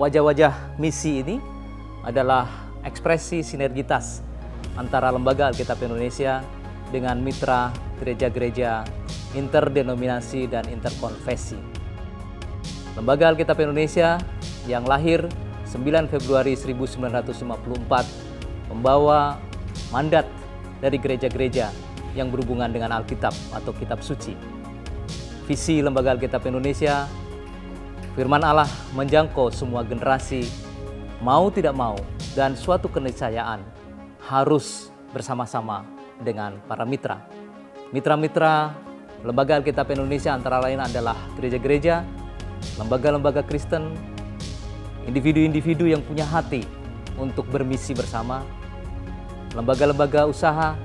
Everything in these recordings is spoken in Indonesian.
Wajah-wajah misi ini adalah ekspresi sinergitas antara Lembaga Alkitab Indonesia dengan mitra gereja-gereja interdenominasi dan interkonfesi. Lembaga Alkitab Indonesia yang lahir 9 Februari 1954 membawa mandat dari gereja-gereja yang berhubungan dengan Alkitab atau Kitab Suci. Visi Lembaga Alkitab Indonesia, firman Allah menjangkau semua generasi, mau tidak mau, dan suatu keniscayaan harus bersama-sama dengan para mitra. Mitra-mitra Lembaga Alkitab Indonesia antara lain adalah gereja-gereja, lembaga-lembaga Kristen, individu-individu yang punya hati untuk bermisi bersama, lembaga-lembaga usaha,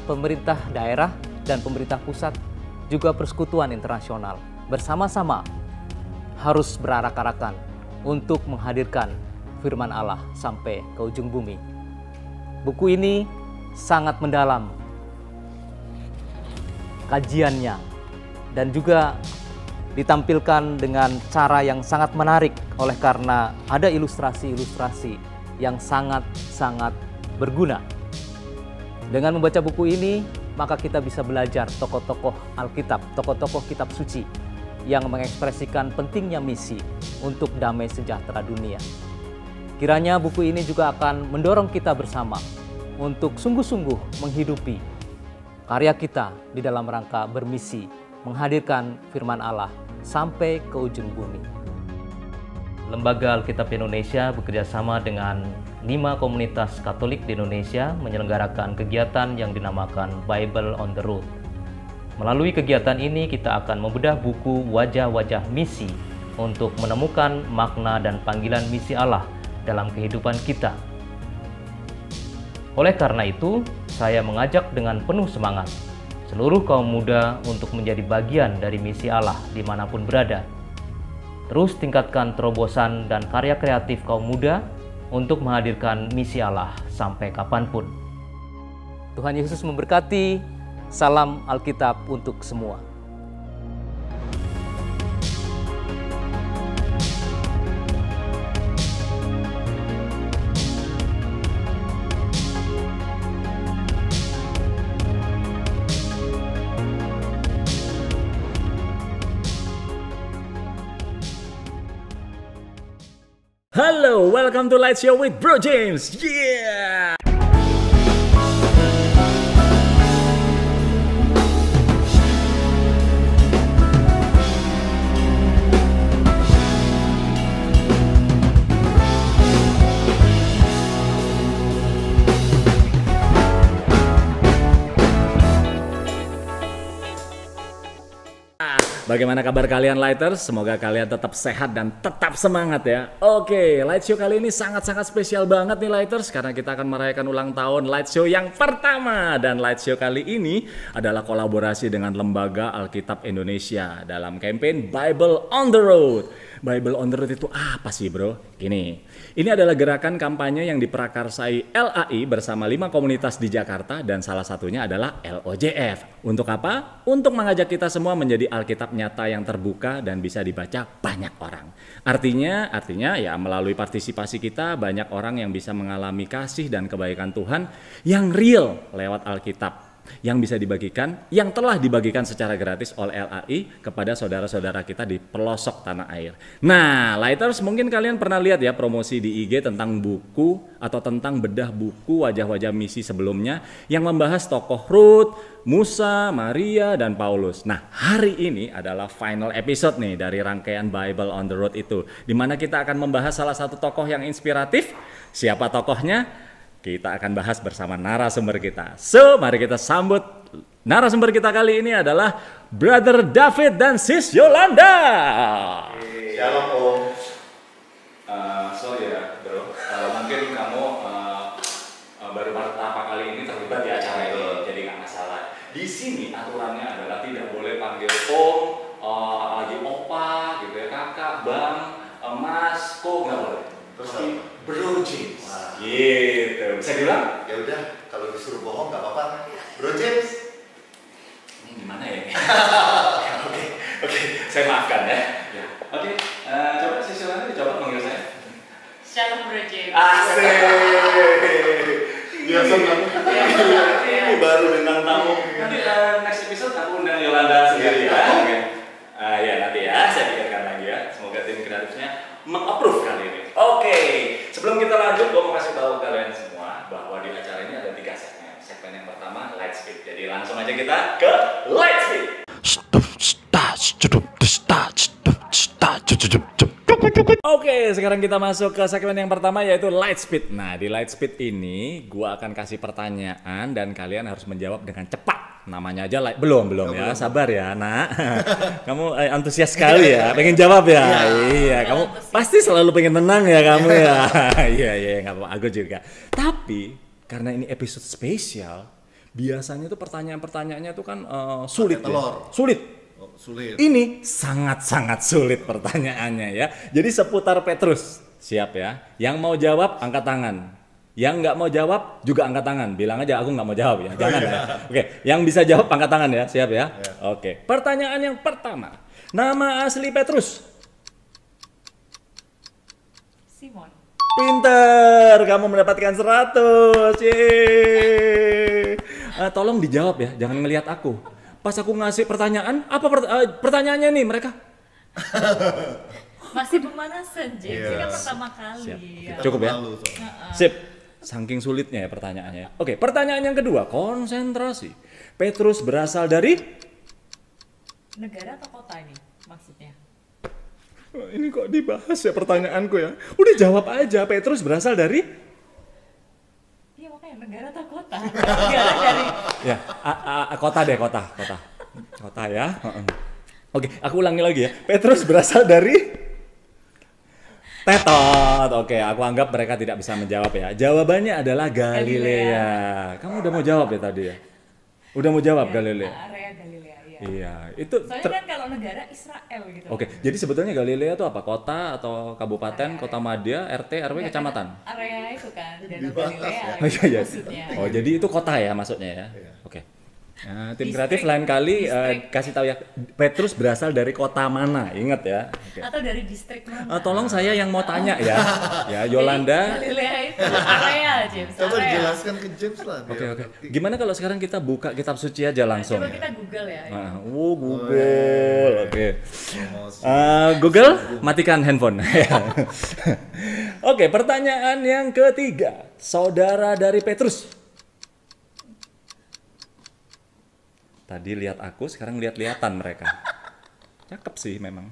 pemerintah daerah dan pemerintah pusat, juga persekutuan internasional. Bersama-sama harus berarak-arakan untuk menghadirkan firman Allah sampai ke ujung bumi. Buku ini sangat mendalam kajiannya dan juga ditampilkan dengan cara yang sangat menarik oleh karena ada ilustrasi-ilustrasi yang sangat-sangat berguna. Dengan membaca buku ini, maka kita bisa belajar tokoh-tokoh Alkitab, tokoh-tokoh Kitab Suci yang mengekspresikan pentingnya misi untuk damai sejahtera dunia. Kiranya buku ini juga akan mendorong kita bersama untuk sungguh-sungguh menghidupi karya kita di dalam rangka bermisi, menghadirkan firman Allah sampai ke ujung bumi. Lembaga Alkitab Indonesia bekerjasama dengan 5 komunitas Katolik di Indonesia menyelenggarakan kegiatan yang dinamakan Bible on the Road. Melalui kegiatan ini kita akan membedah buku Wajah-Wajah Misi untuk menemukan makna dan panggilan misi Allah dalam kehidupan kita. Oleh karena itu, saya mengajak dengan penuh semangat seluruh kaum muda untuk menjadi bagian dari misi Allah dimanapun berada. Terus tingkatkan terobosan dan karya kreatif kaum muda untuk menghadirkan misi Allah sampai kapanpun. Tuhan Yesus memberkati. Salam Alkitab untuk semua. Halo, welcome to Light Show with Bro James. Yeah! Bagaimana kabar kalian Lighters? Semoga kalian tetap sehat dan tetap semangat ya. Oke, Light Show kali ini sangat-sangat spesial banget nih Lighters, karena kita akan merayakan ulang tahun Light Show yang pertama. Dan Light Show kali ini adalah kolaborasi dengan Lembaga Alkitab Indonesia dalam campaign Bible on the Road. Bible on the Road itu apa sih bro? Ini adalah gerakan kampanye yang diprakarsai LAI bersama 5 komunitas di Jakarta dan salah satunya adalah LOJF. Untuk apa? Untuk mengajak kita semua menjadi Alkitab nyata yang terbuka dan bisa dibaca banyak orang. Artinya ya melalui partisipasi kita banyak orang yang bisa mengalami kasih dan kebaikan Tuhan yang real lewat Alkitab. Yang bisa dibagikan, yang telah dibagikan secara gratis oleh LAI kepada saudara-saudara kita di pelosok tanah air. Nah, Lighters, mungkin kalian pernah lihat ya promosi di IG tentang buku atau tentang bedah buku Wajah-Wajah Misi sebelumnya yang membahas tokoh Ruth, Musa, Maria, dan Paulus. Nah, hari ini adalah final episode nih dari rangkaian Bible on the Road itu, di mana kita akan membahas salah satu tokoh yang inspiratif. Siapa tokohnya? Kita akan bahas bersama narasumber kita. So, mari kita sambut narasumber kita kali ini adalah Brother David dan Sis Yolanda. Shalom Om. Sorry ya bro, mungkin kamu baru pertama kali ini terlibat di acara ini, jadi nggak masalah. Di sini aturannya adalah tidak boleh panggil Om, apalagi Opa, gitu ya, Kakak, Bang, Mas, Ko, nggak boleh. Terus Bro James. Gitu. Bisa diulang? Ya udah, kalau disuruh bohong nggak apa-apa. Bro James. Ini gimana ya? Oke, saya maafkan ya. Oke, coba Sis Yolanda coba manggil saya. Shalom Bro James. Asik. Biasa banget. Ini baru bintang tamu. Nanti next episode aku undang Yolanda sendiri ya. Oke. Ya nanti ya, saya pikirkan lagi ya. Semoga tim kreatifnya meng-approve kali ini. Oke, sebelum kita lanjut, gue mau kasih tahu kalian semua bahwa di acara ini ada 3 segmen. Segmen yang pertama light speed. Jadi langsung aja kita ke light speed. Oke, sekarang kita masuk ke segmen yang pertama yaitu light speed. Nah, di light speed ini gua akan kasih pertanyaan dan kalian harus menjawab dengan cepat. Namanya aja light. Belum ya. Sabar ya, Nak. Kamu antusias sekali ya, pengen jawab ya. Iya, kamu pasti selalu pengen menang ya kamu ya. Iya, enggak apa-apa, aku juga. Tapi karena ini episode spesial, biasanya tuh pertanyaan-pertanyaannya tuh kan sulit ya. Sulit. Sulit. Ini sangat-sangat sulit pertanyaannya ya. Jadi seputar Petrus. Siap ya. Yang mau jawab angkat tangan. Yang nggak mau jawab juga angkat tangan. Bilang aja aku nggak mau jawab ya. Jangan ya. Oke. Yang bisa jawab angkat tangan ya. Siap ya. Oke. Pertanyaan yang pertama. Nama asli Petrus? Simon. Pinter. Kamu mendapatkan 100. Yeay. Tolong dijawab ya. Jangan ngelihat aku. Pas aku ngasih pertanyaan, apa pertanyaannya nih mereka? Masih pemanasan James, ini kan Yes. pertama kali. Ya. Cukup ya? Malu, soalnya. Sip. Saking sulitnya ya pertanyaannya. Oke, pertanyaan yang kedua, konsentrasi. Petrus berasal dari? Negara atau kota ini maksudnya? Ini kok dibahas ya pertanyaanku ya? Udah jawab aja, Petrus berasal dari? Iya makanya negara atau kota? Negara dari Ya, kota deh, kota. Kota ya. Oke, aku ulangi lagi ya. Petrus berasal dari? Tetot. Oke, aku anggap mereka tidak bisa menjawab ya. Jawabannya adalah Galilea. Kamu udah mau jawab ya tadi ya? Udah mau jawab Galilea? area Galilea, iya. Iya, itu Soalnya kan kalau negara Israel gitu. Oke, jadi sebetulnya Galilea itu apa? Kota atau kabupaten, kota madya, RT, RW, Enggak, kecamatan? kan area itu kan, Danau Dibahas Galilea ya. Oh gitu iya. maksudnya. Oh, jadi itu kota ya maksudnya ya? Oke. Nah, tim kreatif Distrik. lain kali Distrik. kasih tahu ya, Petrus berasal dari kota mana? Ingat ya. Oke. Atau dari distrik mana? Tolong saya yang mau tanya ya. Ya, Yolanda. Jadi, Galilea itu area James, Coba area. jelaskan ke James lah. biar Oke. ngerti. Gimana kalau sekarang kita buka kitab suci aja langsung? Coba kita Google ya. Nah, Google. Oke. Promosi. Google, matikan handphone. Oke, pertanyaan yang ketiga. Saudara dari Petrus. Tadi lihat aku, sekarang lihat-lihatan mereka. Cakep sih memang.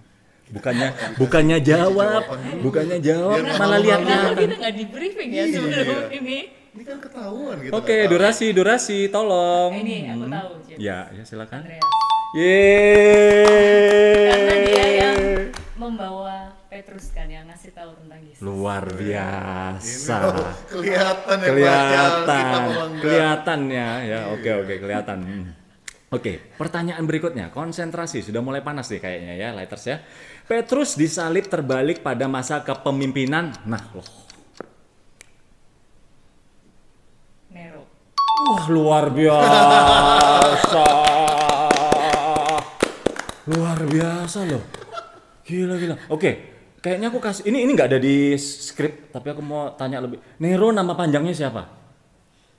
Bukannya jawab, malah Kenapa lihat-lihatan. kita nggak di briefing ya sebelum ini? Ini kan ketahuan gitu. Oke, durasi, tolong. Ini aku tahu James. Ya, silakan. Andreas. Yeay. Karena dia yang membawa Petrus kan yang ngasih tahu tentang Yesus. Luar Ini biasa. loh, kelihatan ya baca kita Kelihatannya ya. Oke, kelihatan. Oke, pertanyaan berikutnya, konsentrasi sudah mulai panas nih kayaknya ya, lighters ya. Petrus disalib terbalik pada masa kepemimpinan. Nah, loh. Nero. Wah, luar biasa. Luar biasa loh. Gila. Oke, kayaknya aku kasih ini nggak ada di skrip, tapi aku mau tanya lebih. Nero nama panjangnya siapa?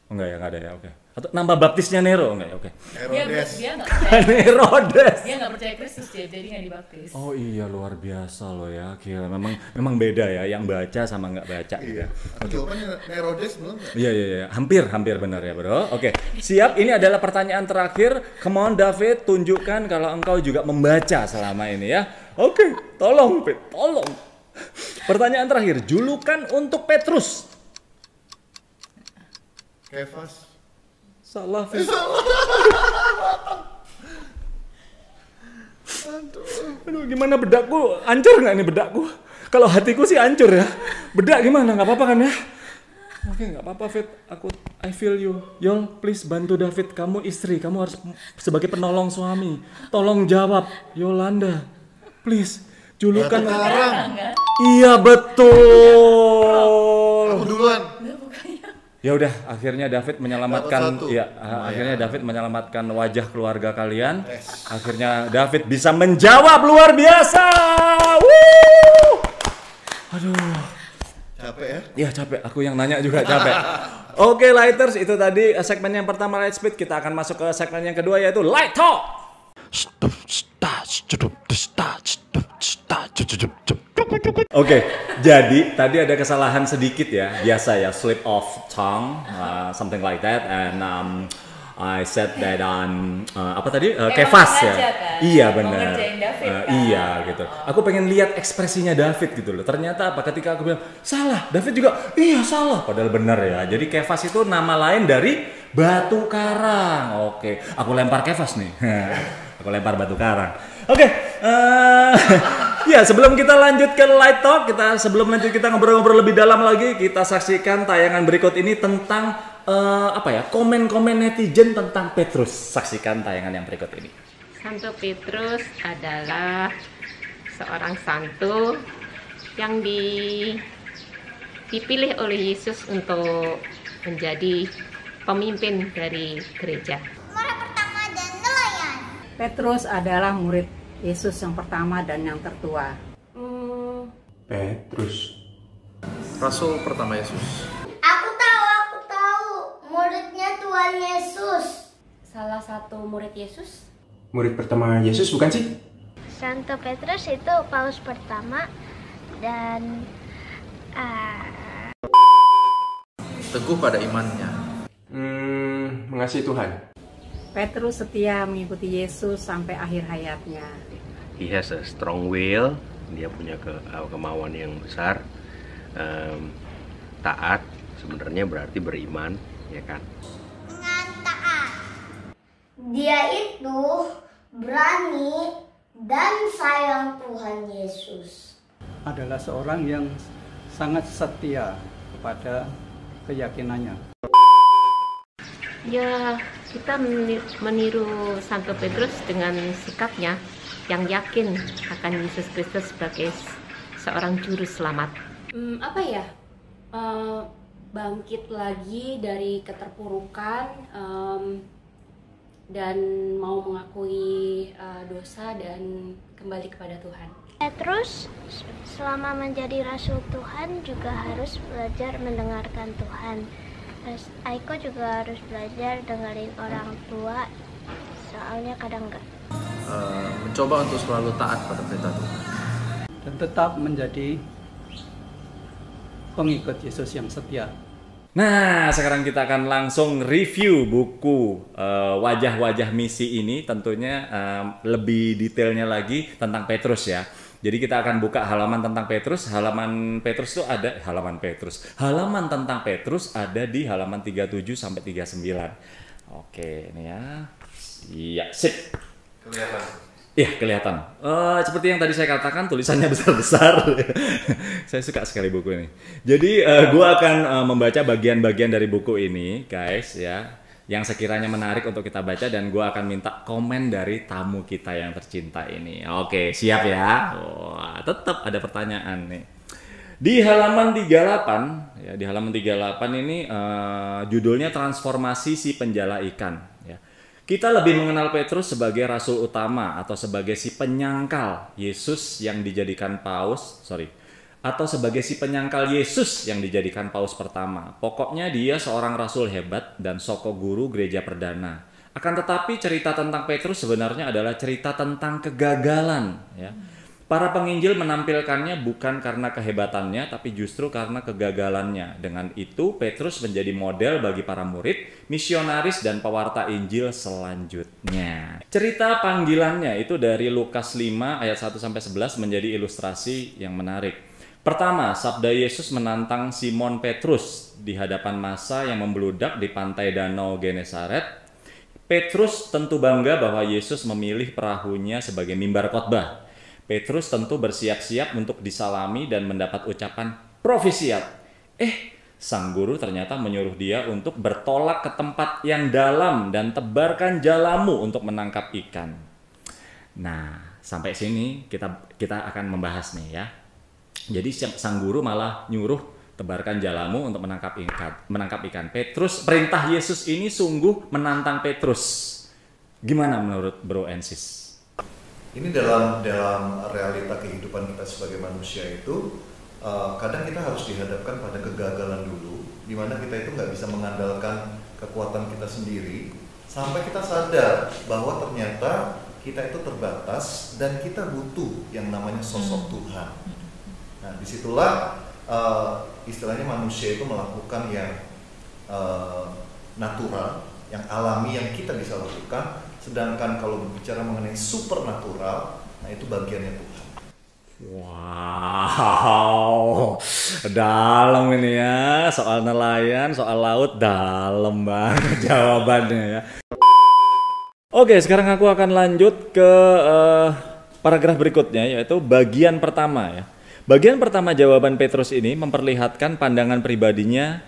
Enggak ya, nggak ada ya. Oke. Atau nama baptisnya Nero enggak ya? Oke. Herodes. Dia nggak percaya. Herodes. Dia nggak percaya Kristus jadi nggak dibaptis. Oh iya, luar biasa loh ya. Gila, memang beda ya yang baca sama nggak baca gitu. Iya. Jawabannya Herodes belum nggak? Iya. Hampir benar ya, Bro. Oke. Siap, ini adalah pertanyaan terakhir. Come on David, tunjukkan kalau engkau juga membaca selama ini ya. Oke, tolong Pet, tolong. Pertanyaan terakhir, julukan untuk Petrus. Kefas. Salah, Fit. Aduh, gimana bedakku? Hancur nggak nih bedakku? Kalau hatiku sih hancur ya. Bedak gimana? Nggak apa-apa kan ya? Oke, nggak apa-apa, Fit. I feel you. Yol, please bantu David. Kamu istri, kamu harus sebagai penolong suami. Tolong jawab, Yolanda. Please, julukan. Sekarang. Enggak. Iya betul. Aku duluan. Enggak bukannya. Ya udah, akhirnya David menyelamatkan, Dapat satu. ya, akhirnya David menyelamatkan wajah keluarga kalian. Akhirnya David bisa menjawab luar biasa. Wuh! Aduh, Capek ya? Iya capek, aku yang nanya juga capek. Oke Lighters, itu tadi segmen yang pertama Light Speed. Kita akan masuk ke segmen yang kedua yaitu Light Talk. Oke, jadi tadi ada kesalahan sedikit ya, biasa ya, slip of tongue, something like that, and I said that apa tadi Kefas ya, sengaja kan? iya Mau benar, ngerjain David kan? iya gitu. Aku pengen lihat ekspresinya David gitu loh. Ternyata apa? Ketika aku bilang salah, David juga iya salah, padahal benar ya. Jadi Kefas itu nama lain dari batu karang. Oke, aku lempar Kefas nih. Aku lempar batu karang. Oke, ya sebelum kita lanjut ke Light Talk, sebelum lanjut kita ngobrol-ngobrol lebih dalam lagi, kita saksikan tayangan berikut ini tentang komen-komen netizen tentang Petrus. Saksikan tayangan yang berikut ini. Santo Petrus adalah seorang santo yang dipilih oleh Yesus untuk menjadi pemimpin dari gereja. Petrus adalah murid Yesus yang pertama dan yang tertua. Petrus. Rasul pertama Yesus. Aku tahu. Muridnya Tuhan Yesus. Salah satu murid Yesus. Murid pertama Yesus bukan sih? Santo Petrus itu paus pertama dan Teguh pada imannya. Mengasihi Tuhan. Petrus setia mengikuti Yesus sampai akhir hayatnya. He has a strong will, dia punya kemauan yang besar. Taat sebenarnya berarti beriman, ya kan? dengan taat. Dia itu berani dan sayang Tuhan Yesus. Adalah seorang yang sangat setia kepada keyakinannya. Ya, kita meniru Santo Petrus dengan sikapnya yang yakin akan Yesus Kristus sebagai seorang juru selamat. Bangkit lagi dari keterpurukan dan mau mengakui dosa dan kembali kepada Tuhan. Petrus selama menjadi rasul Tuhan juga harus belajar mendengarkan Tuhan. Terus Aiko juga harus belajar dengerin orang tua, soalnya kadang enggak. Mencoba untuk selalu taat pada perintah Tuhan. Dan tetap menjadi pengikut Yesus yang setia. Nah, sekarang kita akan langsung review buku Wajah-Wajah Misi ini. Tentunya lebih detailnya lagi tentang Petrus ya. Jadi kita akan buka halaman tentang Petrus. Halaman tentang Petrus ada di halaman 37 sampai 39. Oke, ini ya. Iya, sip. Kelihatan. Iya, kelihatan. Seperti yang tadi saya katakan, tulisannya besar-besar. Saya suka sekali buku ini. Jadi, gua akan membaca bagian-bagian dari buku ini, guys, ya. Yang sekiranya menarik untuk kita baca, dan gue akan minta komen dari tamu kita yang tercinta ini. Oke, siap ya? Wah, tetap ada pertanyaan nih. Di halaman 38, ya, di halaman 38 ini judulnya Transformasi si Penjala Ikan. Ya. Kita lebih mengenal Petrus sebagai rasul utama atau sebagai si penyangkal Yesus yang dijadikan atau sebagai si penyangkal Yesus yang dijadikan paus pertama. Pokoknya dia seorang rasul hebat dan soko guru gereja perdana. Akan tetapi cerita tentang Petrus sebenarnya adalah cerita tentang kegagalan. Ya. Para penginjil menampilkannya bukan karena kehebatannya, tapi justru karena kegagalannya. Dengan itu, Petrus menjadi model bagi para murid, misionaris, dan pewarta Injil selanjutnya. Cerita panggilannya itu dari Lukas 5 ayat 1-11 menjadi ilustrasi yang menarik. Pertama, sabda Yesus menantang Simon Petrus di hadapan massa yang membludak di pantai Danau Genesaret. Petrus tentu bangga bahwa Yesus memilih perahunya sebagai mimbar khotbah. Petrus tentu bersiap-siap untuk disalami dan mendapat ucapan profisiat. Sang guru ternyata menyuruh dia untuk bertolak ke tempat yang dalam dan tebarkan jalamu untuk menangkap ikan. Nah, sampai sini kita akan membahas nih ya. Jadi sang guru malah nyuruh tebarkan jalamu untuk menangkap ikan. Petrus, perintah Yesus ini sungguh menantang Petrus. Gimana menurut Bro Ensis? Ini dalam realita kehidupan kita sebagai manusia itu kadang kita harus dihadapkan pada kegagalan dulu, di mana kita itu nggak bisa mengandalkan kekuatan kita sendiri, sampai kita sadar bahwa ternyata kita itu terbatas dan kita butuh yang namanya sosok Tuhan. Nah, disitulah istilahnya manusia itu melakukan yang natural, yang alami, yang kita bisa lakukan. Sedangkan kalau berbicara mengenai supernatural, nah itu bagiannya Tuhan. Wow, dalam ini ya, soal nelayan, soal laut, dalam banget jawabannya ya. Oke, sekarang aku akan lanjut ke paragraf berikutnya, yaitu bagian pertama ya. Bagian pertama jawaban Petrus ini memperlihatkan pandangan pribadinya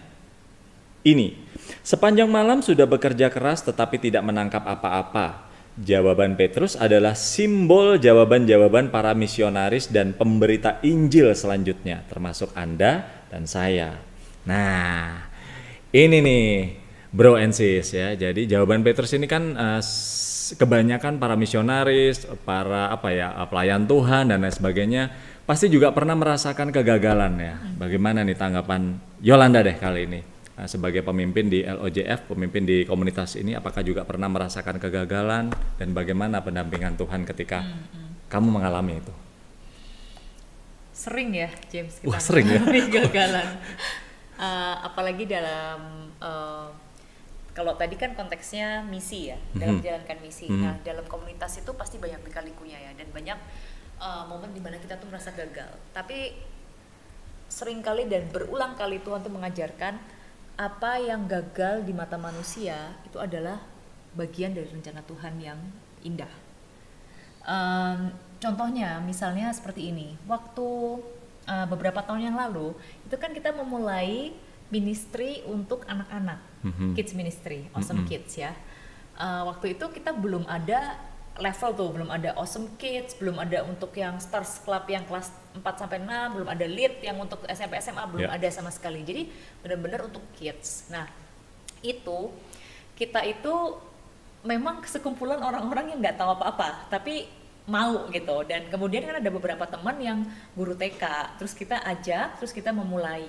ini. Sepanjang malam sudah bekerja keras tetapi tidak menangkap apa-apa. Jawaban Petrus adalah simbol jawaban-jawaban para misionaris dan pemberita Injil selanjutnya, termasuk Anda dan saya. Nah, ini nih bro and sis ya. Jadi jawaban Petrus ini kan kebanyakan para misionaris, para pelayan Tuhan dan lain sebagainya pasti juga pernah merasakan kegagalan ya. Bagaimana nih tanggapan Yolanda deh kali ini? Sebagai pemimpin di LOJF, pemimpin di komunitas ini, apakah juga pernah merasakan kegagalan dan bagaimana pendampingan Tuhan ketika kamu mengalami itu? Sering ya, James, kita sering ya? kegagalan. Apalagi dalam kalau tadi kan konteksnya misi ya, dalam menjalankan misi. Nah, dalam komunitas itu pasti banyak lika-likunya ya, dan banyak momen dimana kita tuh merasa gagal. Tapi seringkali dan berulang kali Tuhan tuh mengajarkan apa yang gagal di mata manusia itu adalah bagian dari rencana Tuhan yang indah. Contohnya misalnya seperti ini, waktu beberapa tahun yang lalu itu kan kita memulai ministry untuk anak-anak, kids ministry, Awesome Kids ya. Waktu itu kita belum ada level tuh, belum ada Awesome Kids, belum ada untuk yang Stars Club yang kelas 4-6, belum ada lead yang untuk SMP SMA, belum ada sama sekali. Jadi benar-benar untuk kids. Nah, kita itu memang sekumpulan orang-orang yang nggak tahu apa-apa, tapi mau gitu. Dan kemudian kan ada beberapa teman yang guru TK, terus kita ajak, terus kita memulai.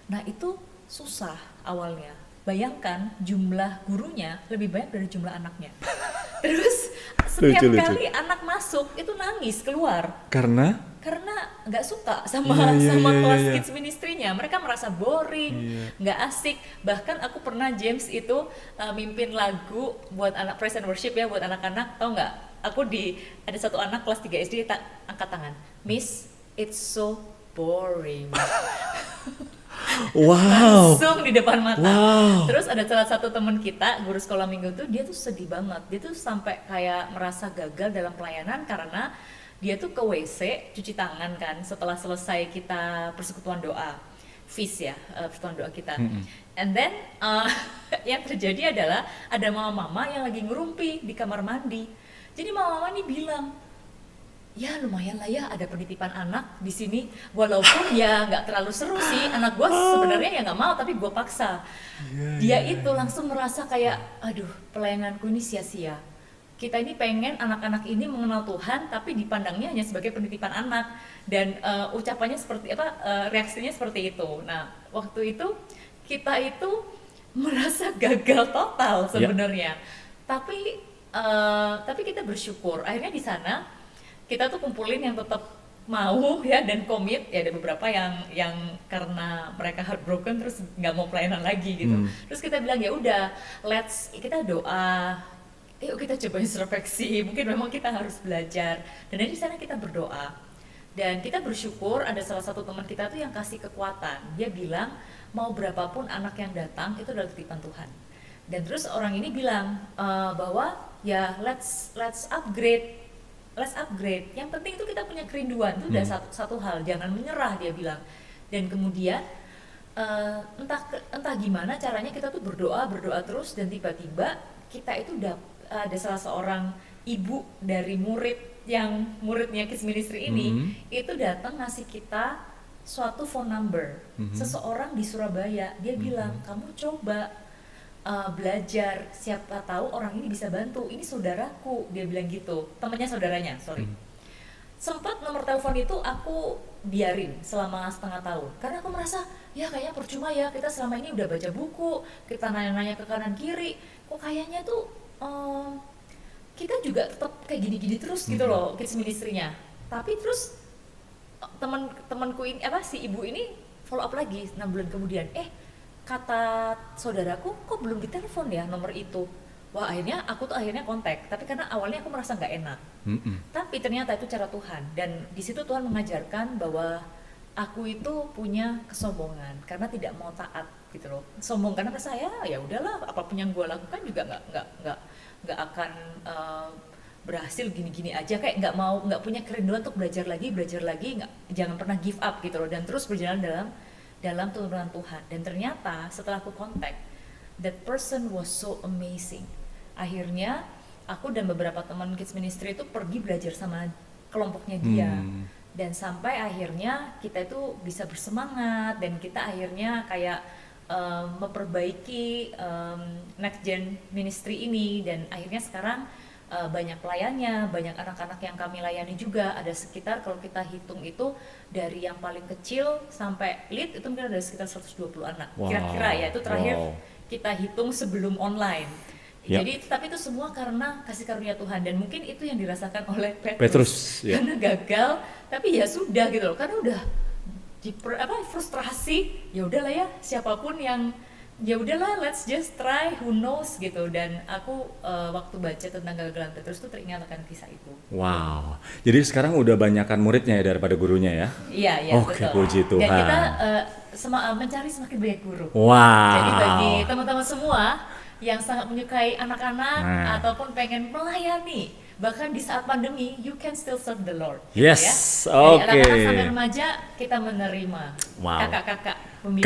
Nah, itu susah awalnya. Bayangkan jumlah gurunya lebih banyak dari jumlah anaknya. Terus setiap kali anak masuk itu nangis keluar. Karena nggak suka sama kelas kids ministry-nya. Mereka merasa boring, nggak asik. Bahkan aku pernah, James, itu mimpin lagu buat anak praise and worship ya, buat anak-anak. Tahu nggak? Ada satu anak kelas 3 SD angkat tangan. Miss, it's so boring. Wow. Langsung di depan mata. Wow. Terus ada salah satu teman kita, guru sekolah minggu tuh, dia tuh sedih banget. Dia tuh sampai kayak merasa gagal dalam pelayanan karena dia tuh ke WC cuci tangan kan setelah selesai kita persekutuan doa, feast ya, persekutuan doa kita. And then yang terjadi adalah ada mama-mama yang lagi ngerumpi di kamar mandi. Jadi mama-mama ini bilang, ya lumayan lah ya ada penitipan anak di sini, walaupun ya nggak terlalu seru sih, anak gue sebenarnya ya nggak mau tapi gue paksa. Dia itu langsung merasa kayak, aduh pelayananku ini sia-sia. Kita ini pengen anak-anak ini mengenal Tuhan, tapi dipandangnya hanya sebagai penitipan anak, dan ucapannya seperti reaksinya seperti itu. Nah, waktu itu kita itu merasa gagal total sebenarnya. Tapi kita bersyukur. Akhirnya di sana kita tuh kumpulin yang tetap mau ya dan komit ya. Ada beberapa yang karena mereka heartbroken terus nggak mau pelayanan lagi gitu. Terus kita bilang ya udah, kita doa. Yuk kita coba introspeksi, mungkin memang kita harus belajar. Dan dari sana kita berdoa. Dan kita bersyukur ada salah satu teman kita tuh yang kasih kekuatan. Dia bilang, mau berapapun anak yang datang, itu adalah titipan Tuhan. Dan terus orang ini bilang bahwa ya let's upgrade. Let's upgrade. Yang penting itu kita punya kerinduan. Itu udah satu hal, jangan menyerah, dia bilang. Dan kemudian entah gimana caranya kita tuh berdoa terus, dan tiba-tiba kita itu ada salah seorang ibu dari muridnya Kids Ministry ini itu datang ngasih kita suatu phone number seseorang di Surabaya. Dia bilang, kamu coba belajar, siapa tahu orang ini bisa bantu, ini saudaraku, dia bilang gitu, temannya saudaranya, sorry. sempat nomor telepon itu aku biarin selama setengah tahun karena aku merasa ya kayaknya percuma ya, kita selama ini udah baca buku, kita nanya-nanya ke kanan kiri, kok kayaknya tuh kita juga tetap kayak gini-gini terus gitu loh kids ministry-nya. Tapi terus temanku ini si ibu ini follow up lagi 6 bulan kemudian, kata saudaraku kok belum ditelepon ya nomor itu. Wah, aku tuh akhirnya kontak, tapi karena awalnya aku merasa nggak enak. Tapi ternyata itu cara Tuhan, dan di situ Tuhan mengajarkan bahwa aku itu punya kesombongan karena tidak mau taat gitu loh. Sombong karena saya ya udahlah, apapun yang gue lakukan juga nggak akan berhasil gini-gini aja, kayak nggak punya kerinduan untuk belajar lagi, jangan pernah give up gitu loh, dan terus berjalan dalam tuntunan Tuhan. Dan ternyata setelah aku kontak, that person was so amazing. Akhirnya aku dan beberapa teman kids ministry itu pergi belajar sama kelompoknya dia, dan sampai akhirnya kita itu bisa bersemangat, dan kita akhirnya kayak memperbaiki next gen ministry ini, dan akhirnya sekarang banyak pelayannya, banyak anak-anak yang kami layani juga. Ada sekitar, kalau kita hitung itu dari yang paling kecil sampai lead itu mungkin ada sekitar 120 anak. Kira-kira ya, itu terakhir kita hitung sebelum online. Jadi tapi itu semua karena kasih karunia Tuhan, dan mungkin itu yang dirasakan oleh Petrus karena gagal, tapi ya sudah gitu loh, karena udah frustrasi, ya udahlah ya, siapapun yang ya udahlah, let's just try, who knows gitu. Dan aku waktu baca tentang kegagalan Petrus tuh teringat akan kisah itu. Wow, jadi sekarang udah banyakan muridnya ya daripada gurunya ya? Iya, Oke, betul. Puji Tuhan. Dan kita mencari semakin banyak guru. Wow. Jadi bagi teman-teman semua yang sangat menyukai anak-anak ataupun pengen melayani, bahkan di saat pandemi, you can still serve the Lord. Yes, ya? oke. Dari anak-anak sampai remaja kita menerima. Wow. Kakak-kakak pembimbing.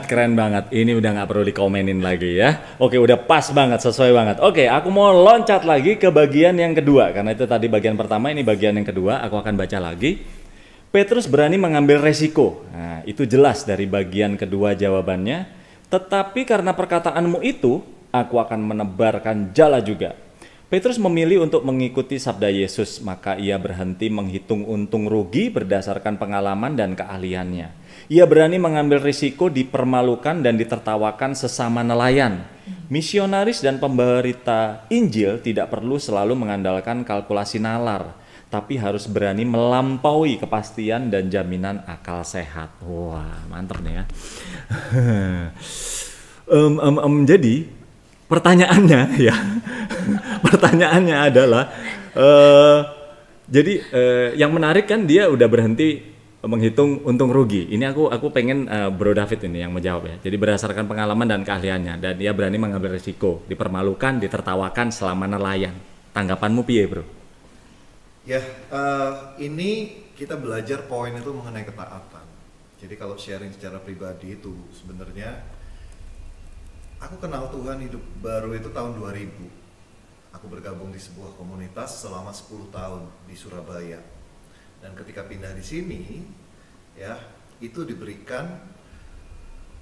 Keren banget. Ini udah nggak perlu dikomenin lagi ya. Oke, udah pas banget, sesuai banget. Oke, aku mau loncat lagi ke bagian yang kedua, karena itu tadi bagian pertama, ini bagian yang kedua. Aku akan baca lagi. Petrus berani mengambil resiko. Nah, itu jelas dari bagian kedua jawabannya. Tetapi karena perkataanmu itu, aku akan menebarkan jala juga. Petrus memilih untuk mengikuti sabda Yesus, maka ia berhenti menghitung untung rugi berdasarkan pengalaman dan keahliannya. Ia berani mengambil risiko dipermalukan dan ditertawakan sesama nelayan. Misionaris dan pemberita Injil tidak perlu selalu mengandalkan kalkulasi nalar, tapi harus berani melampaui kepastian dan jaminan akal sehat. Wah, mantap nih ya. Jadi pertanyaannya ya, pertanyaannya adalah, yang menarik kan dia udah berhenti menghitung untung rugi. Ini aku pengen Bro David ini yang menjawab ya. Jadi berdasarkan pengalaman dan keahliannya, dan dia berani mengambil risiko, dipermalukan, ditertawakan selama nelayan. Tanggapanmu piye, Bro? Ya, ini kita belajar poin itu mengenai ketaatan. Jadi kalau sharing secara pribadi itu sebenarnya aku kenal Tuhan hidup baru itu tahun 2000. Aku bergabung di sebuah komunitas selama 10 tahun di Surabaya. Dan ketika pindah di sini, ya, itu diberikan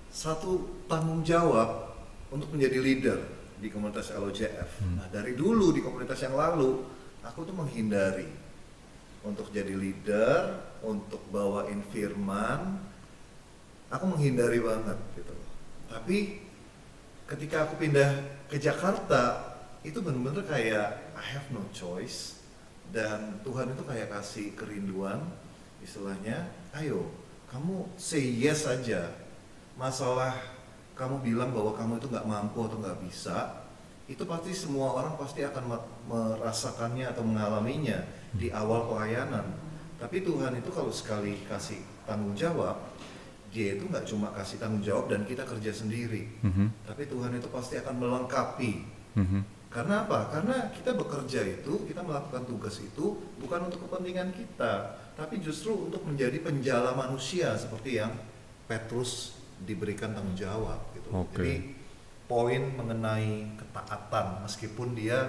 satu tanggung jawab untuk menjadi leader di komunitas LOJF. Nah, dari dulu di komunitas yang lalu, aku tuh menghindari untuk jadi leader, untuk bawain firman, aku menghindari banget gitu. Tapi ketika aku pindah ke Jakarta, itu benar-benar kayak I have no choice, dan Tuhan itu kayak kasih kerinduan, istilahnya, ayo kamu say yes aja. Masalah kamu bilang bahwa kamu itu nggak mampu atau nggak bisa, itu pasti semua orang pasti akan merasakannya atau mengalaminya di awal pelayanan. Tapi Tuhan itu kalau sekali kasih tanggung jawab, dia itu nggak cuma kasih tanggung jawab dan kita kerja sendiri, tapi Tuhan itu pasti akan melengkapi. Karena apa? Karena kita bekerja itu, kita melakukan tugas itu bukan untuk kepentingan kita, tapi justru untuk menjadi penjala manusia seperti yang Petrus diberikan tanggung jawab gitu. Jadi poin mengenai ketaatan, meskipun dia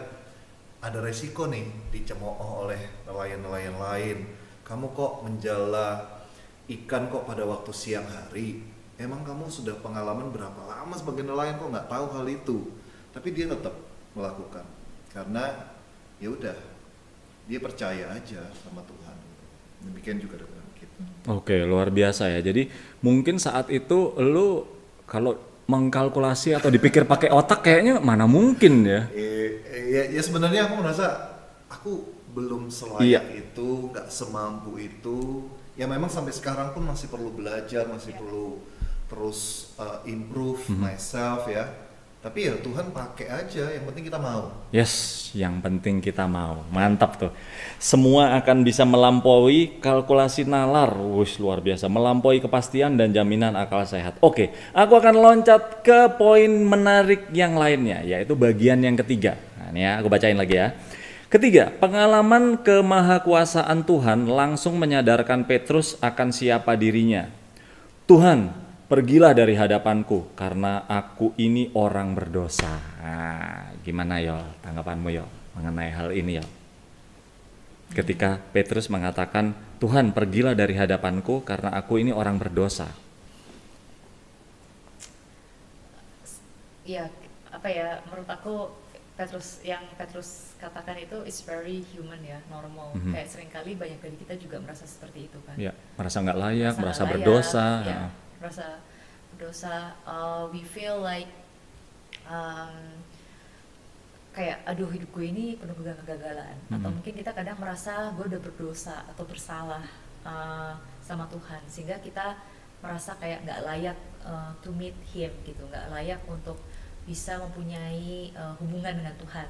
ada resiko nih dicemooh oleh nelayan-nelayan lain. Kamu kok menjala ikan kok pada waktu siang hari? Emang kamu sudah pengalaman berapa lama sebagai nelayan kok nggak tahu hal itu? Tapi dia tetap melakukan karena ya udah, dia percaya aja sama Tuhan. Demikian juga dengan kita. Oke, luar biasa ya. Jadi mungkin saat itu lu kalau mengkalkulasi atau dipikir pakai otak kayaknya mana mungkin ya. Ya sebenarnya aku merasa aku belum selayak itu, nggak semampu itu. Ya memang sampai sekarang pun masih perlu belajar, masih perlu terus improve myself ya. Tapi ya Tuhan pakai aja, yang penting kita mau. Yes, yang penting kita mau. Mantap tuh. Semua akan bisa melampaui kalkulasi nalar. Wush, luar biasa. Melampaui kepastian dan jaminan akal sehat. Oke, aku akan loncat ke poin menarik yang lainnya, yaitu bagian yang ketiga. Nah, ini ya, aku bacain lagi ya. Ketiga, pengalaman kemahakuasaan Tuhan langsung menyadarkan Petrus akan siapa dirinya. Tuhan, pergilah dari hadapanku karena aku ini orang berdosa. Nah, gimana Yol tanggapanmu Yol mengenai hal ini Yol? Ketika Petrus mengatakan, Tuhan pergilah dari hadapanku karena aku ini orang berdosa. Ya, apa ya, menurut aku yang Petrus katakan itu is very human ya, normal. Kayak seringkali banyak dari kita juga merasa seperti itu kan. Ya, merasa nggak layak, merasa berdosa. Ya, merasa berdosa. We feel like kayak aduh hidup gue ini penuh kegagalan. Atau mungkin kita kadang merasa gue udah berdosa atau bersalah sama Tuhan, sehingga kita merasa kayak nggak layak to meet Him gitu, nggak layak untuk bisa mempunyai hubungan dengan Tuhan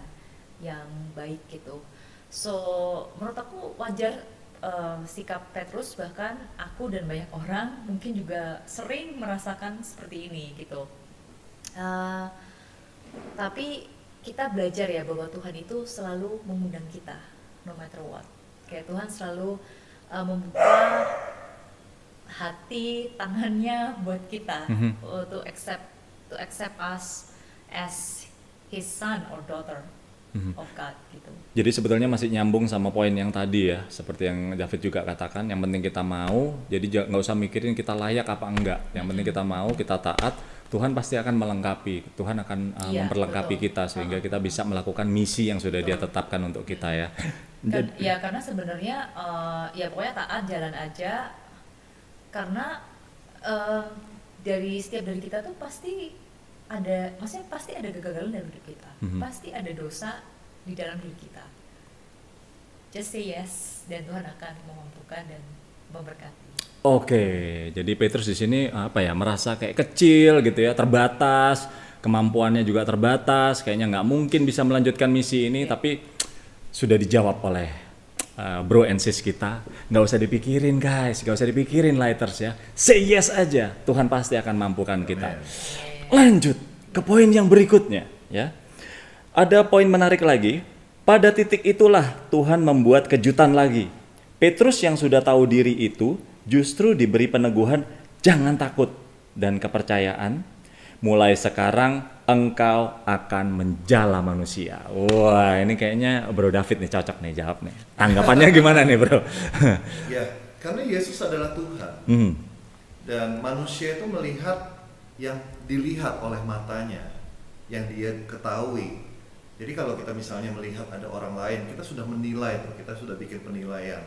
yang baik gitu. So menurut aku wajar sikap Petrus, bahkan aku dan banyak orang mungkin juga sering merasakan seperti ini gitu. Tapi kita belajar ya bahwa Tuhan itu selalu mengundang kita no matter what. Kayak Tuhan selalu membuka hati, tangannya buat kita to accept us as His son or daughter of God gitu. Jadi sebetulnya masih nyambung sama poin yang tadi ya, seperti yang David juga katakan, yang penting kita mau, jadi nggak usah mikirin kita layak apa enggak, yang penting kita mau, kita taat, Tuhan pasti akan melengkapi, Tuhan akan memperlengkapi kita sehingga kita bisa melakukan misi yang sudah Dia tetapkan untuk kita ya. Ya karena sebenarnya ya pokoknya taat, jalan aja, karena dari setiap dari kita tuh pasti ada, maksudnya pasti ada kegagalan dalam hidup kita, pasti ada dosa di dalam diri kita. Just say yes, dan Tuhan akan memampukan dan memberkati. Oke, jadi Petrus di sini apa ya, merasa kayak kecil gitu ya, terbatas, kemampuannya juga terbatas, kayaknya nggak mungkin bisa melanjutkan misi ini, tapi sudah dijawab oleh bro and sis kita. Nggak usah dipikirin guys, nggak usah dipikirin lighters ya, say yes aja, Tuhan pasti akan mampukan kita. Lanjut ke poin yang berikutnya ya. Ada poin menarik lagi. Pada titik itulah Tuhan membuat kejutan lagi. Petrus yang sudah tahu diri itu justru diberi peneguhan jangan takut dan kepercayaan. Mulai sekarang engkau akan menjala manusia. Wah, ini kayaknya Bro David nih cocok nih jawab nih. Tanggapannya gimana nih Bro? Ya, karena Yesus adalah Tuhan. Dan manusia itu melihat yang dilihat oleh matanya, yang dia ketahui. Jadi kalau kita misalnya melihat ada orang lain, kita sudah menilai, kita sudah bikin penilaian.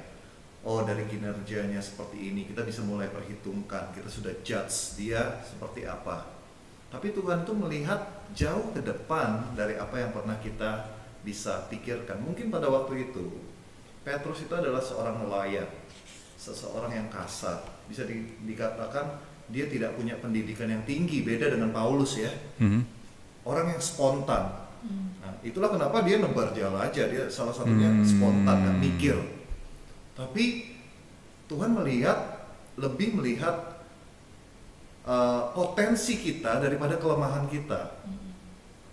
Oh, dari kinerjanya seperti ini, kita bisa mulai perhitungkan, kita sudah judge dia seperti apa. Tapi Tuhan itu melihat jauh ke depan dari apa yang pernah kita bisa pikirkan. Mungkin pada waktu itu, Petrus itu adalah seorang nelayan, seseorang yang kasar, bisa dikatakan dia tidak punya pendidikan yang tinggi, beda dengan Paulus ya. Orang yang spontan. Nah, itulah kenapa dia nebar jala aja, dia salah satunya spontan, gak mikir. Tapi Tuhan lebih melihat potensi kita daripada kelemahan kita.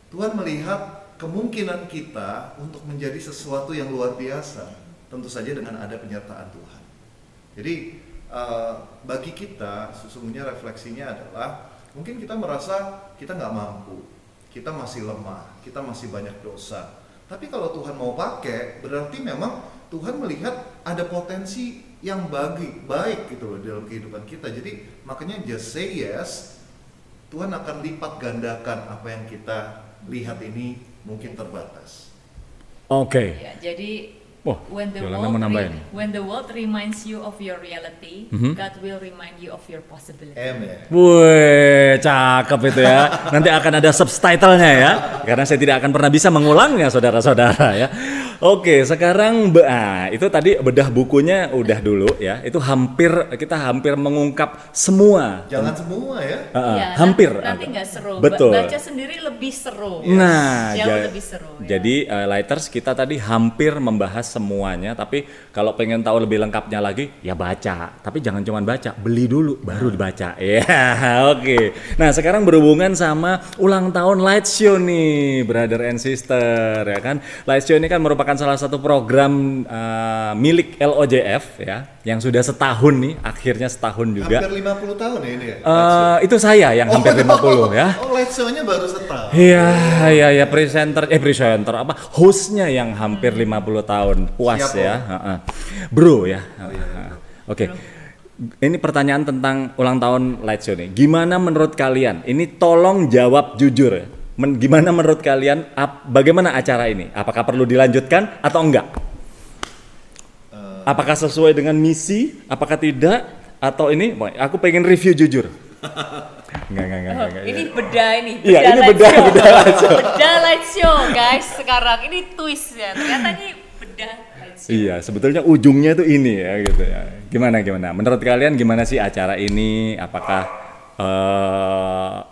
Tuhan melihat kemungkinan kita untuk menjadi sesuatu yang luar biasa, tentu saja dengan ada penyertaan Tuhan. Jadi bagi kita sesungguhnya refleksinya adalah mungkin kita merasa kita nggak mampu, kita masih lemah, kita masih banyak dosa. Tapi kalau Tuhan mau pakai, berarti memang Tuhan melihat ada potensi yang baik gitu loh dalam kehidupan kita. Jadi makanya just say yes, Tuhan akan lipat gandakan apa yang kita lihat ini mungkin terbatas. Oke. Ya, jadi Wah, when the Yolanda mau nambahin. when the world reminds you of your reality, Mhm. God will remind you of your possibility. Wih, cakep itu ya. Nanti akan ada subtitlenya ya, karena saya tidak akan pernah bisa mengulangnya, saudara-saudara ya. Oke, sekarang itu tadi bedah bukunya udah dulu ya. Itu kita hampir mengungkap semua. Jangan semua ya. Iya, hampir. Nanti nggak seru. Betul. Baca sendiri lebih seru. Nah, jauh lebih seru. jadi Lighters kita tadi hampir membahas semuanya, tapi kalau pengen tahu lebih lengkapnya lagi ya baca. Tapi jangan cuma baca, beli dulu baru dibaca. Ya, oke. Nah, sekarang berhubungan sama ulang tahun Light Show nih, brother and sister ya kan. Light Show ini kan merupakan salah satu program milik LOJF ya, yang sudah setahun nih, akhirnya setahun juga. Hampir 50 tahun ya ini ya? Itu saya yang hampir 50 ya. Oh, Light Show-nya baru setahun. Iya, presenter apa, hostnya yang hampir 50 tahun. Puas Siap, ya. Bro ya. iya. Oke. Ini pertanyaan tentang ulang tahun Light Show nih. Gimana menurut kalian? Ini tolong jawab jujur. Gimana menurut kalian? Bagaimana acara ini? Apakah perlu dilanjutkan atau enggak? Apakah sesuai dengan misi? Apakah tidak? Atau ini? Aku pengen review jujur. Enggak. Ini beda ini. Iya, ini beda Light Show. Beda Light Show, guys. Sekarang ini twist ya. Ternyata ini beda Light Show. Iya, sebetulnya ujungnya tuh ini ya gitu ya. Gimana? Menurut kalian gimana sih acara ini? Apakah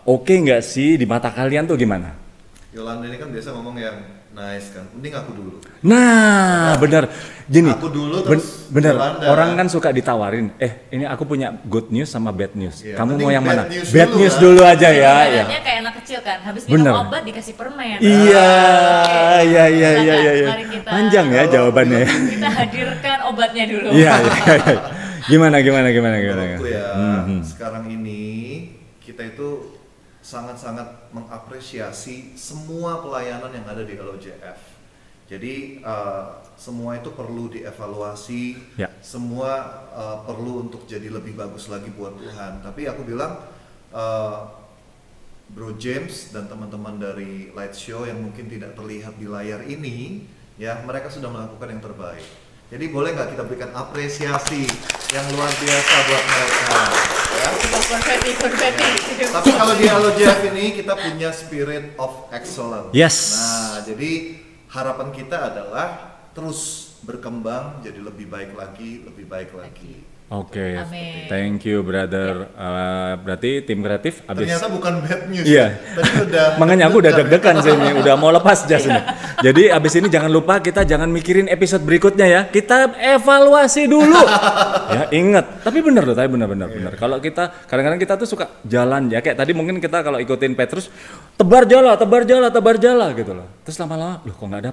oke nggak sih di mata kalian tuh gimana? Yolanda ini kan biasa ngomong yang nice kan. Mending aku dulu. Nah, benar. Gini. Aku dulu terus bener. Yolanda. Orang kan suka ditawarin. Ini aku punya good news sama bad news. Iya, Kamu mending mau yang mana? bad Bad news news dulu, dulu aja ya. Ibaratnya kayak anak kecil kan, habis Bener. minum obat dikasih permen. Iya. Mari kita Panjang ya jawabannya. Kita hadirkan obatnya dulu. Iya. Gimana? Menurutku ya, sekarang ini kita itu sangat-sangat mengapresiasi semua pelayanan yang ada di LOJF. Jadi semua itu perlu dievaluasi, Ya. semua perlu untuk jadi lebih bagus lagi buat Tuhan. Tapi aku bilang Bro James dan teman-teman dari Light Show yang mungkin tidak terlihat di layar ini, ya mereka sudah melakukan yang terbaik. Jadi boleh nggak kita berikan apresiasi yang luar biasa buat mereka? Ya. Konfeti. Tapi kalau di LOJF ini kita punya spirit of excellence. Yes. Nah, jadi harapan kita adalah terus berkembang jadi lebih baik lagi. Oke, Amin. thank you brother. Berarti tim kreatif habis. Ternyata bukan bad news. Iya. Tadi udah. Makanya aku udah deg-degan sih ini, udah mau lepas jas ini. Jadi abis ini jangan lupa kita jangan mikirin episode berikutnya ya. Kita evaluasi dulu. Ya ingat. Tapi bener loh, bener. Kalau kita kadang-kadang kita tuh suka jalan ya kayak tadi mungkin kita kalau ikutin Petrus tebar jala gitu loh. Terus lama-lama loh kok nggak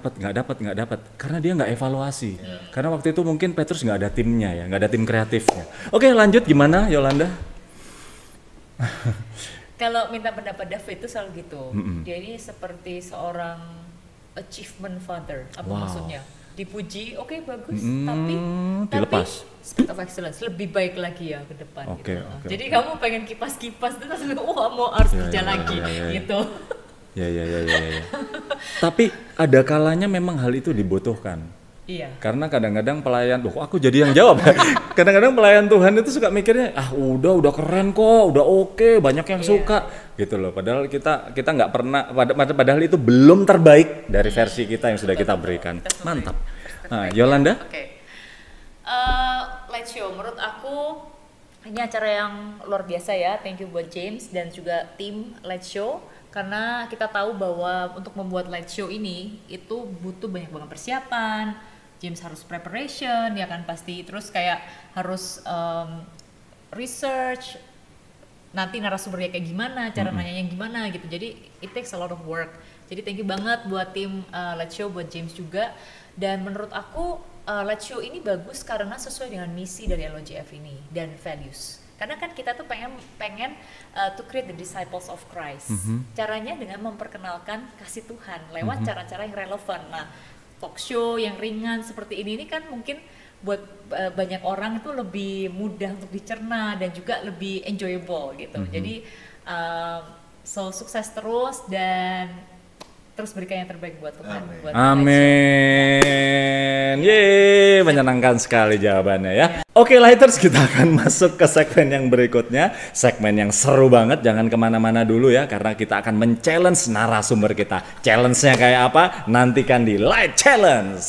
dapat karena dia nggak evaluasi. Karena waktu itu mungkin Petrus nggak ada timnya ya, nggak ada tim kreatifnya. Oke lanjut gimana Yolanda? Kalau minta pendapat David itu selalu gitu. Dia ini seperti seorang achievement father. Apa maksudnya? Dipuji, oke bagus, tapi dilepas. Spirit of excellence lebih baik lagi ya ke depan. Oke. Jadi kamu pengen kipas-kipas itu terus wah harus kerja lagi gitu. Ya. Tapi ada kalanya memang hal itu dibutuhkan. Iya. Karena kadang-kadang pelayan, aku jadi yang jawab. Kadang-kadang pelayan Tuhan itu suka mikirnya, udah keren kok, udah oke, banyak yang suka, gitu loh. Padahal kita nggak pernah, padahal itu belum terbaik dari versi kita yang sudah kita berikan. Mantap. Nah, Yolanda? Oke. Light Show, menurut aku ini acara yang luar biasa ya. Thank you buat James dan juga tim Light Show. Karena kita tahu bahwa untuk membuat Light Show ini itu butuh banyak banget persiapan. James harus preparation ya kan pasti, terus kayak harus research nanti narasumbernya kayak gimana, cara nanyanya gimana gitu. Jadi it takes a lot of work. Jadi thank you banget buat tim Light Show, buat James juga. Dan menurut aku Light Show ini bagus karena sesuai dengan misi dari LOJF ini dan values. Karena kan kita tuh pengen to create the disciples of Christ. Caranya dengan memperkenalkan kasih Tuhan lewat cara-cara yang relevan. Nah, talk show yang ringan seperti ini kan mungkin buat banyak orang itu lebih mudah untuk dicerna dan juga lebih enjoyable gitu. Jadi so sukses terus dan terus berikan yang terbaik buat Tuhan. Buat Amin. Yeay, menyenangkan sekali jawabannya ya. Oke, Lighters, kita akan masuk ke segmen yang berikutnya. Segmen yang seru banget, jangan kemana-mana dulu ya, karena kita akan men-challenge narasumber kita. Challenge-nya kayak apa? Nantikan di Light Challenge.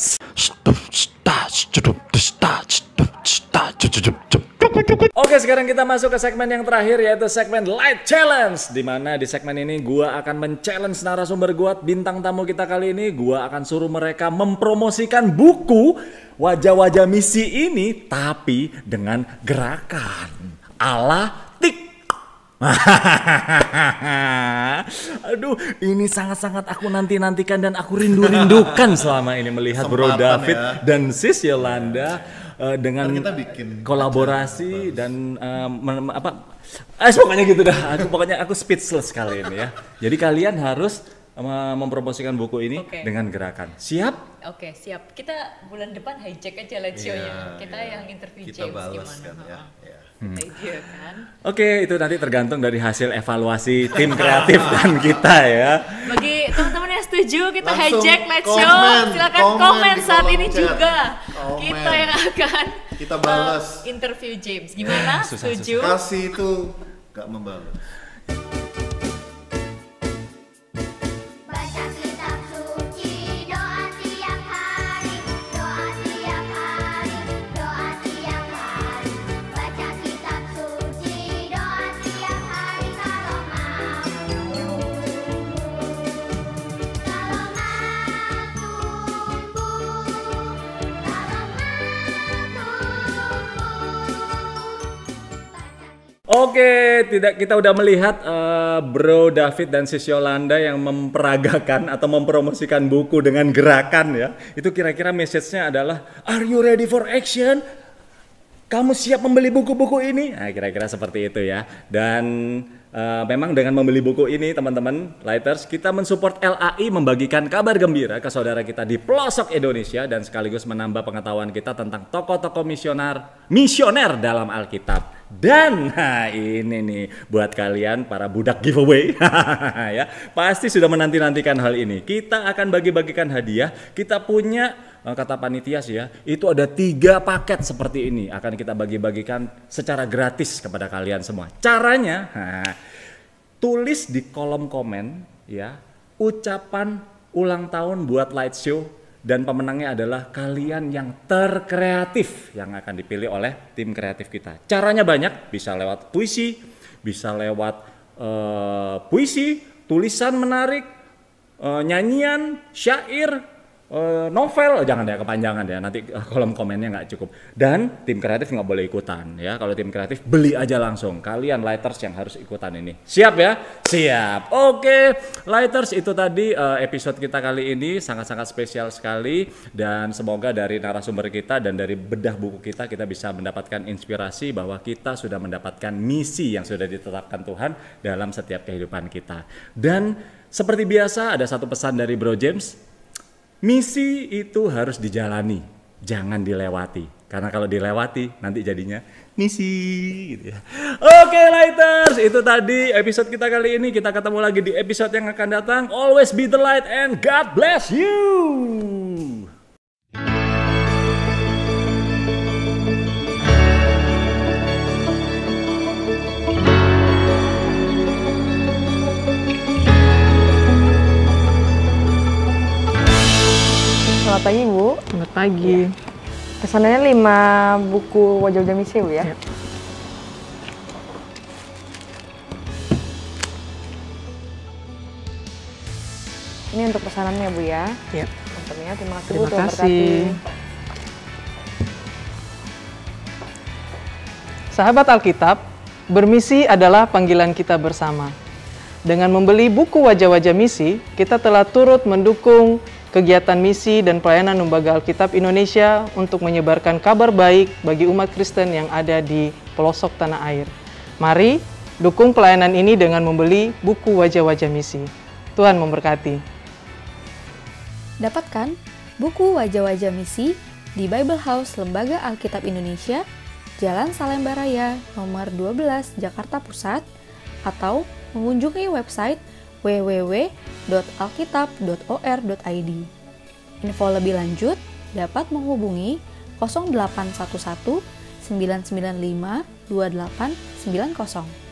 Oke, sekarang kita masuk ke segmen yang terakhir, yaitu segmen Light Challenge. Dimana di segmen ini gua akan men-challenge narasumber gua, bintang tamu kita kali ini. Gua akan suruh mereka mempromosikan buku Wajah-Wajah Misi ini, tapi dengan gerakan ala Aduh, ini sangat-sangat aku nantikan dan aku rindukan selama ini melihat Bro David dan Sis Yolanda dengan kolaborasi dan pokoknya gitu dah. Aku speechless kali ini ya. Jadi kalian harus mempromosikan buku ini dengan gerakan. Siap? Oke, siap. Kita bulan depan hijack aja live show-nya. Kita yang interview kita James balas gimana? Kan, Idea kan. Oke, itu nanti tergantung dari hasil evaluasi tim kreatif dan kita ya. Bagi teman-teman yang setuju kita hijack live show, silakan komen saat ini juga. Kita yang akan kita balas interview James. Gimana? Setuju? Kasih itu gak membalas. Oke, kita udah melihat Bro David dan Sis Yolanda yang memperagakan atau mempromosikan buku dengan gerakan ya. Itu kira-kira message-nya adalah, are you ready for action? Kamu siap membeli buku-buku ini? Nah, kira-kira seperti itu ya. Dan memang dengan membeli buku ini teman-teman Lighters, kita mensupport LAI membagikan kabar gembira ke saudara kita di pelosok Indonesia dan sekaligus menambah pengetahuan kita tentang tokoh-tokoh misioner dalam Alkitab. Dan ini nih buat kalian para budak giveaway ya, pasti sudah menanti-nantikan hal ini. Kita akan bagi-bagikan hadiah. Kita punya, kata panitia sih ya, itu ada 3 paket seperti ini akan kita bagi-bagikan secara gratis kepada kalian semua. Caranya, tulis di kolom komen ya ucapan ulang tahun buat Light Show, dan pemenangnya adalah kalian yang terkreatif yang akan dipilih oleh tim kreatif kita. Caranya banyak, bisa lewat puisi, bisa lewat puisi, tulisan menarik, nyanyian, syair, novel, jangan ya kepanjangan ya, nanti kolom komennya nggak cukup. Dan tim kreatif nggak boleh ikutan ya. Kalau tim kreatif beli aja langsung. Kalian Lighters yang harus ikutan ini. Siap ya? Siap. Oke, Lighters, itu tadi episode kita kali ini sangat-sangat spesial sekali. Dan semoga dari narasumber kita dan dari bedah buku kita bisa mendapatkan inspirasi bahwa kita sudah mendapatkan misi yang sudah ditetapkan Tuhan dalam setiap kehidupan kita. Dan seperti biasa ada satu pesan dari Bro James. Misi itu harus dijalani, jangan dilewati. Karena kalau dilewati nanti jadinya misi gitu ya. Oke Lighters, itu tadi episode kita kali ini. Kita ketemu lagi di episode yang akan datang. Always be the light and God bless you. Selamat pagi Bu. Selamat pagi. Pesanannya 5 buku Wajah-Wajah Misi Bu ya. Yep. Ini untuk pesanannya Bu ya. Yep. Untungnya terima kasih Bu. Terima kasih. Sahabat Alkitab, bermisi adalah panggilan kita bersama. Dengan membeli buku Wajah-Wajah Misi, kita telah turut mendukung kegiatan misi dan pelayanan Lembaga Alkitab Indonesia untuk menyebarkan kabar baik bagi umat Kristen yang ada di pelosok tanah air. Mari dukung pelayanan ini dengan membeli buku Wajah-Wajah Misi. Tuhan memberkati. Dapatkan buku Wajah-Wajah Misi di Bible House Lembaga Alkitab Indonesia, Jalan Salemba Raya, nomor 12, Jakarta Pusat, atau mengunjungi website www.alkitab.or.id. Info lebih lanjut dapat menghubungi 0811 995 2890.